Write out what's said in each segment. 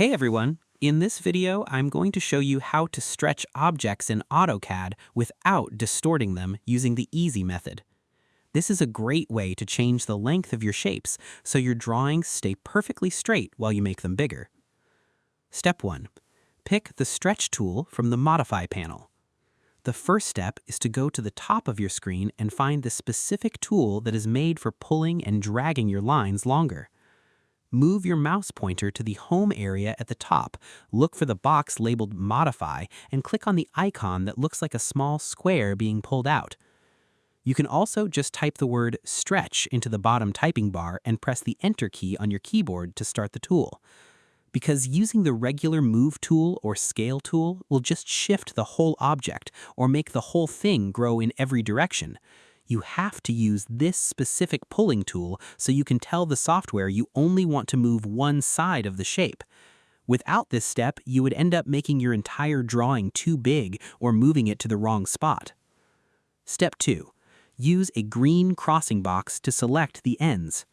Hey everyone! In this video, I'm going to show you how to stretch objects in AutoCAD without distorting them using the easy method. This is a great way to change the length of your shapes so your drawings stay perfectly straight while you make them bigger. Step 1. Pick the Stretch tool from the Modify panel. The first step is to go to the top of your screen and find the specific tool that is made for pulling and dragging your lines longer. Move your mouse pointer to the Home area at the top, look for the box labeled Modify, and click on the icon that looks like a small square being pulled out. You can also just type the word Stretch into the bottom typing bar and press the Enter key on your keyboard to start the tool. Because using the regular Move tool or Scale tool will just shift the whole object or make the whole thing grow in every direction, you have to use this specific pulling tool so you can tell the software you only want to move one side of the shape. Without this step, you would end up making your entire drawing too big or moving it to the wrong spot. Step 2. Use a green crossing box to select the ends.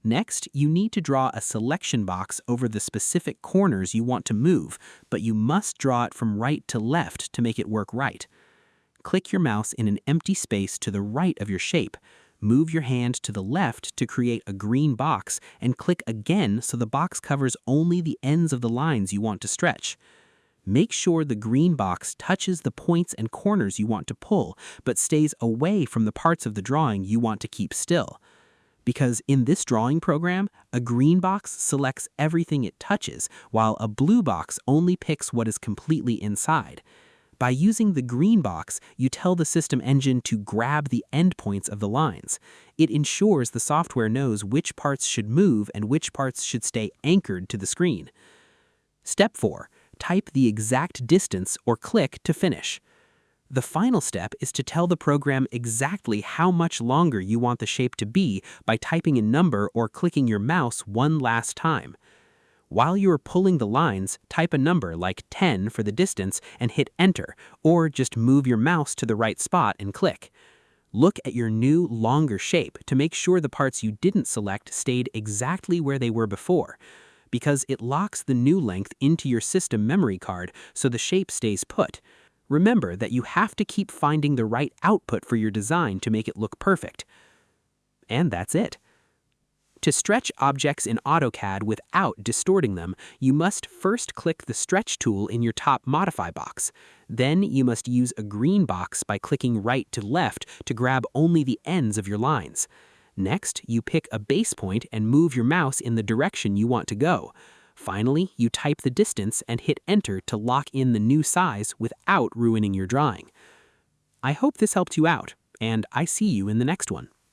Next, you need to draw a selection box over the specific corners you want to move, but you must draw it from right to left to make it work right. Click your mouse in an empty space to the right of your shape, move your hand to the left to create a green box, and click again so the box covers only the ends of the lines you want to stretch. Make sure the green box touches the points and corners you want to pull, but stays away from the parts of the drawing you want to keep still. Because in this drawing program, a green box selects everything it touches, while a blue box only picks what is completely inside. By using the green box, you tell the system engine to grab the endpoints of the lines. It ensures the software knows which parts should move and which parts should stay anchored to the screen. Step 4. Type the exact distance or click to finish. The final step is to tell the program exactly how much longer you want the shape to be by typing a number or clicking your mouse one last time. While you are pulling the lines, type a number like 10 for the distance and hit Enter, or just move your mouse to the right spot and click. Look at your new, longer shape to make sure the parts you didn't select stayed exactly where they were before, because it locks the new length into your system memory card so the shape stays put. Remember that you have to keep finding the right output for your design to make it look perfect. And that's it. To stretch objects in AutoCAD without distorting them, you must first click the Stretch tool in your top Modify box. Then you must use a green box by clicking right to left to grab only the ends of your lines. Next, you pick a base point and move your mouse in the direction you want to go. Finally, you type the distance and hit Enter to lock in the new size without ruining your drawing. I hope this helped you out, and I see you in the next one.